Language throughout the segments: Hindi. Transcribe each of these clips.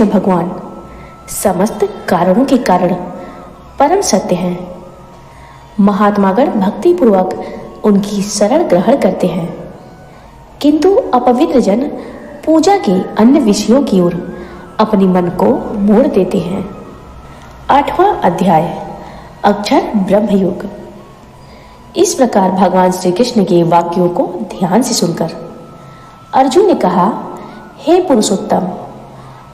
भगवान समस्त कारणों के कारण परम सत्य हैं। महात्मागण भक्ति पूर्वक उनकी शरण ग्रहण करते हैं, किंतु अपवित्र जन पूजा के अन्य विषयों की ओर अपने मन को मोड़ देते हैं। 8वां अध्याय अक्षर ब्रह्मयोग। इस प्रकार भगवान श्री कृष्ण के वाक्यों को ध्यान से सुनकर अर्जुन ने कहा, हे पुरुषोत्तम,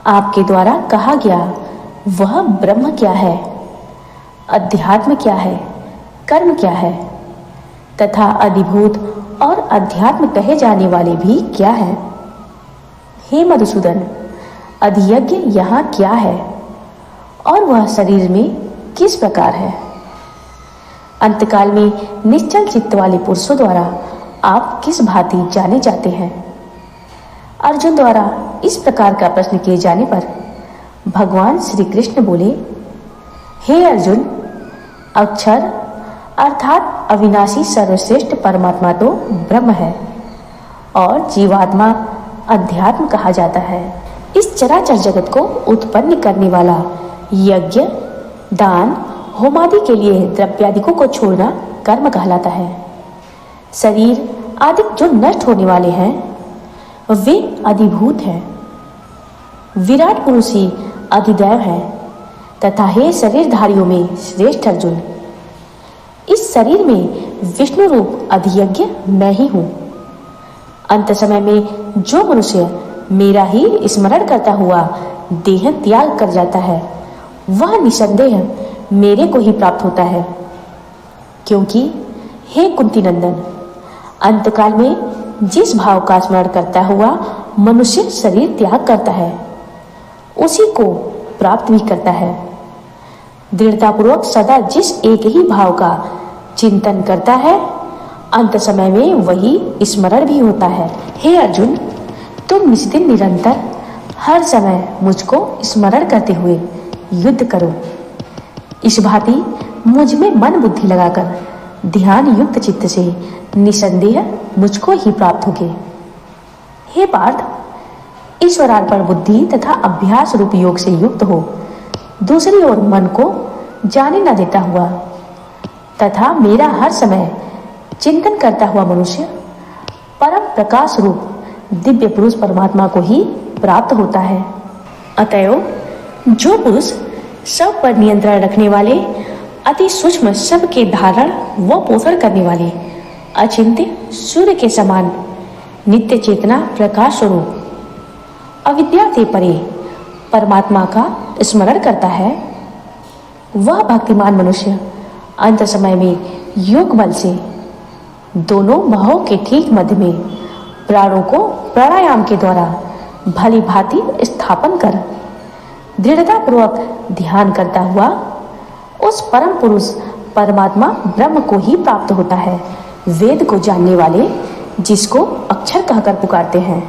आपके द्वारा कहा गया वह ब्रह्म क्या है, अध्यात्म क्या है, कर्म क्या है, तथा अधिभूत और अध्यात्म कहे जाने वाले भी क्या है। हे मधुसूदन, अधियज्ञ यहाँ क्या है और वह शरीर में किस प्रकार है। अंतकाल में निश्चल चित्त वाले पुरुषों द्वारा आप किस भांति जाने जाते हैं। अर्जुन द्वारा इस प्रकार का प्रश्न किए जाने पर भगवान श्री कृष्ण बोले, हे अर्जुन, अक्षर अर्थात अविनाशी सर्वश्रेष्ठ परमात्मा तो ब्रह्म है और जीवात्मा अध्यात्म कहा जाता है। इस चराचर जगत को उत्पन्न करने वाला यज्ञ, दान, होमादि के लिए द्रव्यादिकों को छोड़ना कर्म कहलाता है। शरीर आदि जो नष्ट होने वाले हैं वे अधिभूत हैं। विराट पुरुष ही अधिदैव है तथा हे शरीरधारियों में श्रेष्ठ अर्जुन, इस शरीर में विष्णु रूप अधियज्ञ मैं ही हूँ। अंत समय में जो मनुष्य मेरा ही स्मरण करता हुआ देह त्याग कर जाता है वह निसंदेह मेरे को ही प्राप्त होता है, क्योंकि हे कुंती नंदन, अंतकाल में जिस भाव का स्मरण करता हुआ मनुष्य शरीर त्याग करता है उसी को प्राप्त भी करता है। दृढ़तापूर्वक सदा जिस एक ही भाव का चिंतन करता है अंत समय में वही स्मरण भी होता है। हे अर्जुन, तुम निस्दिन निरंतर हर समय मुझको स्मरण करते हुए युद्ध करो। इस भांति मुझ में मन बुद्धि लगाकर ध्यान युक्त चित्त से निसंदेह मुझको ही प्राप्त होगे। हे पार्थ, ईश्वरार्पण बुद्धि तथा अभ्यास रूप योग से युक्त हो दूसरी ओर मन को जाने न देता हुआ तथा मेरा हर समय चिंतन करता हुआ मनुष्य परम प्रकाश रूप दिव्य पुरुष परमात्मा को ही प्राप्त होता है। अतएव जो पुरुष सब पर नियंत्रण रखने वाले, अति सूक्ष्म सब के धारण व पोषण करने वाले, अचिंत्य सूर्य के समान नित्य चेतना प्रकाश स्वरूप अविद्या से परे परमात्मा का स्मरण करता है, वह भक्तिमान मनुष्य अंत समय में योग बल से दोनों बाहों के ठीक मध्य में प्राणों को प्राणायाम के द्वारा भली भांति स्थापन कर दृढ़ता पूर्वक ध्यान करता हुआ उस परम पुरुष परमात्मा ब्रह्म को ही प्राप्त होता है। वेद को जानने वाले जिसको अक्षर कहकर पुकारते हैं,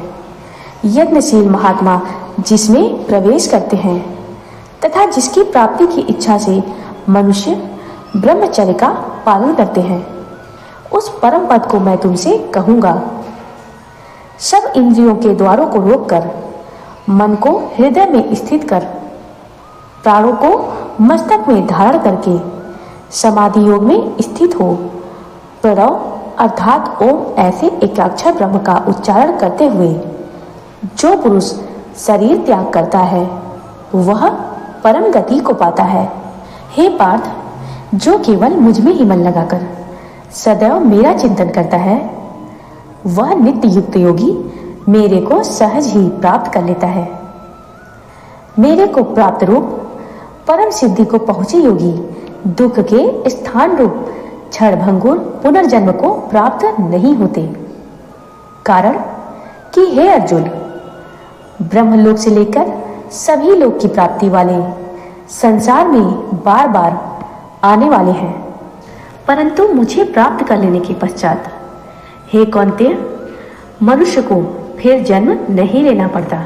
यज्ञशील महात्मा जिसमें प्रवेश करते हैं तथा जिसकी प्राप्ति की इच्छा से मनुष्य ब्रह्मचर्य का पालन करते हैं, उस परम पद को मैं तुमसे कहूंगा। सब इंद्रियों के द्वारों को रोककर मन को हृदय में स्थित कर प्राणों को मस्तक में धारण करके समाधि योग में स्थित हो प्रणव अर्थात ओम ऐसे एकाक्षर ब्रह्म का उच्चारण करते हुए जो पुरुष शरीर त्याग करता है वह परम गति को पाता है। हे पार्थ, जो केवल मुझ में ही मन लगाकर सदैव मेरा चिंतन करता है वह नित्य युक्त योगी मेरे को सहज ही प्राप्त कर लेता है। मेरे को प्राप्त रूप परम सिद्धि को पहुंचे योगी दुख के स्थान रूप क्षणभंगुर पुनर्जन्म को प्राप्त नहीं होते। कारण कि हे अर्जुन, ब्रह्मलोक से लेकर सभी लोक की प्राप्ति वाले संसार में बार बार आने वाले हैं, परंतु मुझे प्राप्त कर लेने के पश्चात हे कौन्तेय, मनुष्य को फिर जन्म नहीं लेना पड़ता।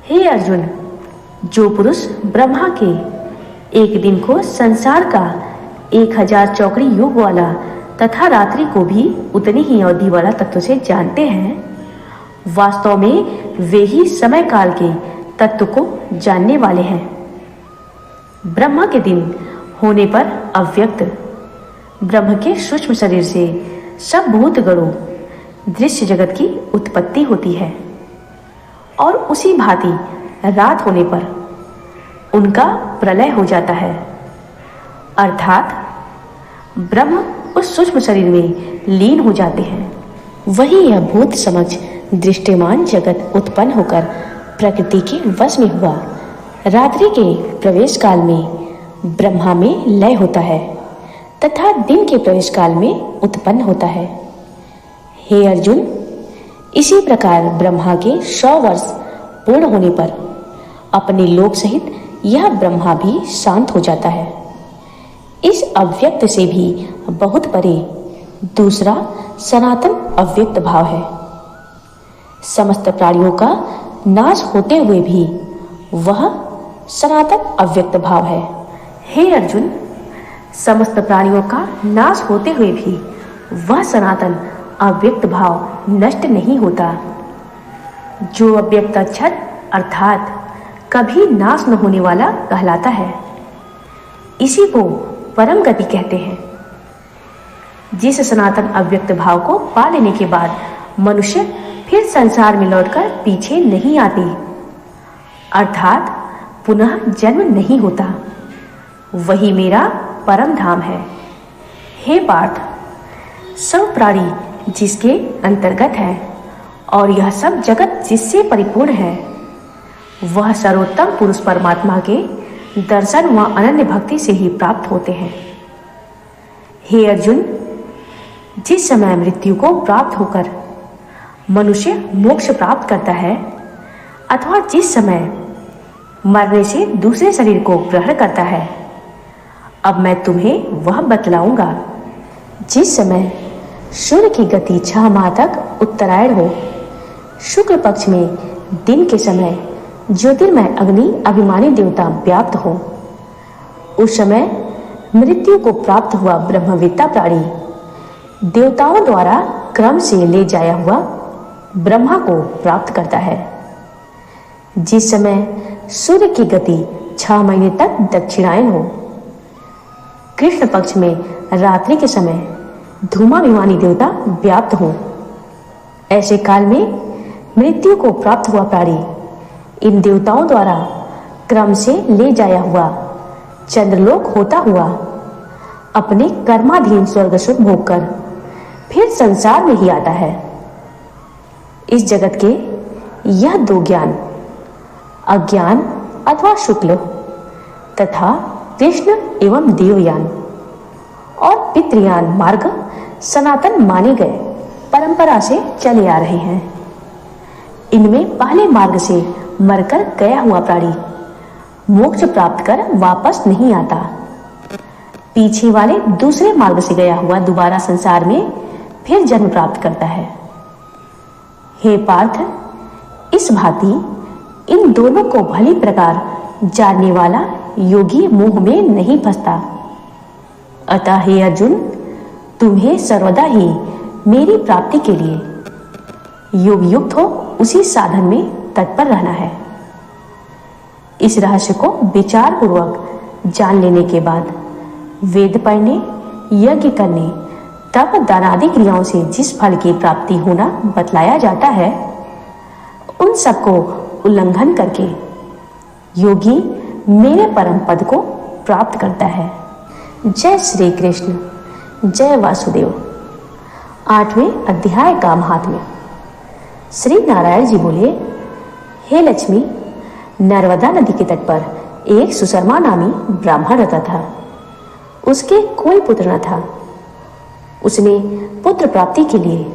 हे अर्जुन, जो पुरुष ब्रह्मा के एक दिन को संसार का 1000 चौकड़ी युग वाला तथा रात्रि को भी उतनी ही अवधि वाला तत्व से जानते हैं, वास्तव में वे ही समय काल के तत्व को जानने वाले हैं। ब्रह्मा के दिन होने पर अव्यक्त ब्रह्म के सूक्ष्म शरीर से सब भूत गणों दृश्य जगत की उत्पत्ति होती है और उसी भांति रात होने पर उनका प्रलय हो जाता है, अर्थात ब्रह्म उस सूक्ष्म शरीर में लीन हो जाते हैं। वही यह भूत समझ दृष्टिमान जगत उत्पन्न होकर प्रकृति के वश में हुआ रात्रि के प्रवेश काल में ब्रह्मा में लय होता है तथा दिन के प्रवेश काल में उत्पन्न होता है। हे अर्जुन, इसी प्रकार ब्रह्मा के 100 वर्ष पूर्ण होने पर अपने लोक सहित यह ब्रह्मा भी शांत हो जाता है। इस अव्यक्त से भी बहुत परे दूसरा सनातन अव्यक्त भाव है। समस्त प्राणियों का नाश होते हुए भी वह सनातन अव्यक्त भाव है। हे अर्जुन, समस्त प्राणियों का नाश होते हुए भी वह सनातन अव्यक्त भाव नष्ट नहीं होता। जो अव्यक्त अक्षर अर्थात कभी नाश न होने वाला कहलाता है, इसी को परम गति कहते हैं। जिस सनातन अव्यक्त भाव को पा लेने के बाद मनुष्य फिर संसार में लौटकर पीछे नहीं आते, अर्थात पुनः जन्म नहीं होता, वही मेरा परम धाम है। हे पार्थ, सब प्राणी जिसके अंतर्गत है और यह सब जगत जिससे परिपूर्ण है, वह सर्वोत्तम पुरुष परमात्मा के दर्शन व अनन्य भक्ति से ही प्राप्त होते हैं। हे अर्जुन, जिस समय मृत्यु को प्राप्त होकर मनुष्य मोक्ष प्राप्त करता है अथवा जिस समय मरने से दूसरे शरीर को ग्रहण करता है, अब मैं तुम्हें वह बतलाऊंगा। जिस समय सूर्य की गति 6 माह तक उत्तरायण हो, शुक्ल पक्ष में दिन के समय ज्योतिर्मय अग्नि अभिमानी देवता व्याप्त हो, उस समय मृत्यु को प्राप्त हुआ ब्रह्मवेत्ता प्राणी देवताओं द्वारा क्रम से ले जाया हुआ ब्रह्मा को प्राप्त करता है। जिस समय सूर्य की गति 6 महीने तक दक्षिणायन हो, कृष्ण पक्ष में रात्रि के समय धूमाभिमानी देवता व्याप्त हो, ऐसे काल में मृत्यु को प्राप्त हुआ प्राणी इन देवताओं द्वारा क्रम से ले जाया हुआ चंद्रलोक होता हुआ अपने कर्माधीन स्वर्ग सुख भोग कर फिर संसार में ही आता है। इस जगत के यह 2 ज्ञान, अज्ञान अथवा शुक्ल तथा कृष्ण एवं देवयान और पितृयान मार्ग सनातन माने गए परंपरा से चले आ रहे हैं। इनमें पहले मार्ग से मरकर गया हुआ प्राणी मोक्ष प्राप्त कर वापस नहीं आता, पीछे वाले दूसरे मार्ग से गया हुआ दोबारा संसार में फिर जन्म प्राप्त करता है। हे पार्थ, इस भांति इन दोनों को भली प्रकार जानने वाला योगी मोह में नहीं फंसता। अतः हे अर्जुन, तुम्हें सर्वदा ही मेरी प्राप्ति के लिए योग युक्त हो उसी साधन में तत्पर रहना है। इस रहस्य को विचार पूर्वक जान लेने के बाद वेद पढ़ने, यज्ञ करने, तप दानादि क्रियाओं से जिस फल की प्राप्ति होना बतलाया जाता है, उन सबको उल्लंघन करके योगी मेरे परम पद को प्राप्त करता है। जय श्री कृष्ण, जय वासुदेव। 8वें अध्याय का महात्म्य। श्री नारायण जी बोले, हे लक्ष्मी, नर्मदा नदी के तट पर एक सुशर्मा नामी ब्राह्मण रहता था। उसके कोई पुत्र न था। उसने पुत्र प्राप्ति के लिए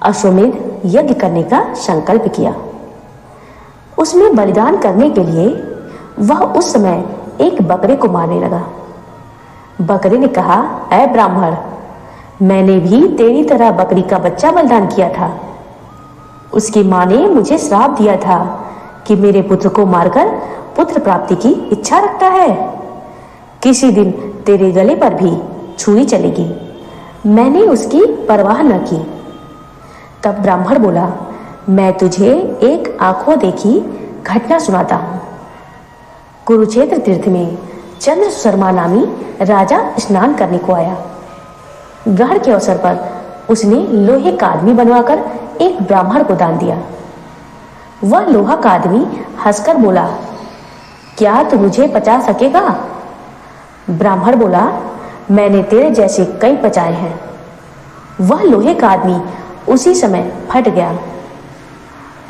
अश्वमेध यज्ञ करने का संकल्प किया। उसमें बलिदान करने के लिए वह उस समय एक बकरे को मारने लगा। बकरे ने कहा, ऐ ब्राह्मण, मैंने भी तेरी तरह बकरी का बच्चा बलिदान किया था। उसकी मां ने मुझे श्राप दिया था कि मेरे पुत्र को मारकर पुत्र प्राप्ति की इच्छा रखता है। किसी दिन तेरे गले पर भी छुरी चलेगी। मैंने उसकी परवाह न की। तब ब्राह्मण बोला, मैं तुझे एक आंखों देखी घटना सुनाता हूँ। कुरुक्षेत्र तीर्थ में चंद्र शर्मा नामी राजा स्नान करने को आया। ग्रहण के अवसर पर उसने लोहे का आदमी बनवाकर एक ब्राह्मण को दान दिया। वह लोहा का आदमी हंसकर बोला, क्या तू मुझे पचा सकेगा? ब्राह्मण बोला, मैंने तेरे जैसे कई पचाए हैं। वह लोहे का आदमी उसी समय फट गया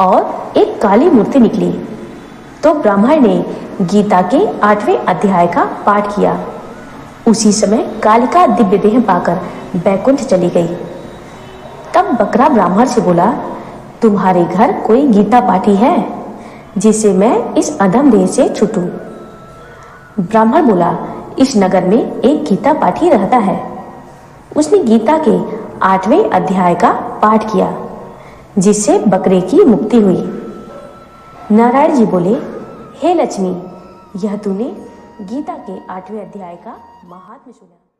और एक काली मूर्ति निकली। तो ब्राह्मण ने गीता के 8वें अध्याय का पाठ किया। उसी समय कालिका दिव्य देह पाकर बैकुंठ चली गई। तब बकरा ब्राह्मण से बोला, तुम्हारे घर कोई गीता पाठी है जिसे मैं इस अधम देह से छूटूं? ब्राह्मण बोला, इस नगर में एक गीता पाठी रहता है। उसने गीता के 8वें अध्याय का पाठ किया जिससे बकरे की मुक्ति हुई। नारायण जी बोले, हे लक्ष्मी, यह तूने गीता के 8वें अध्याय का महात्म्य सुना।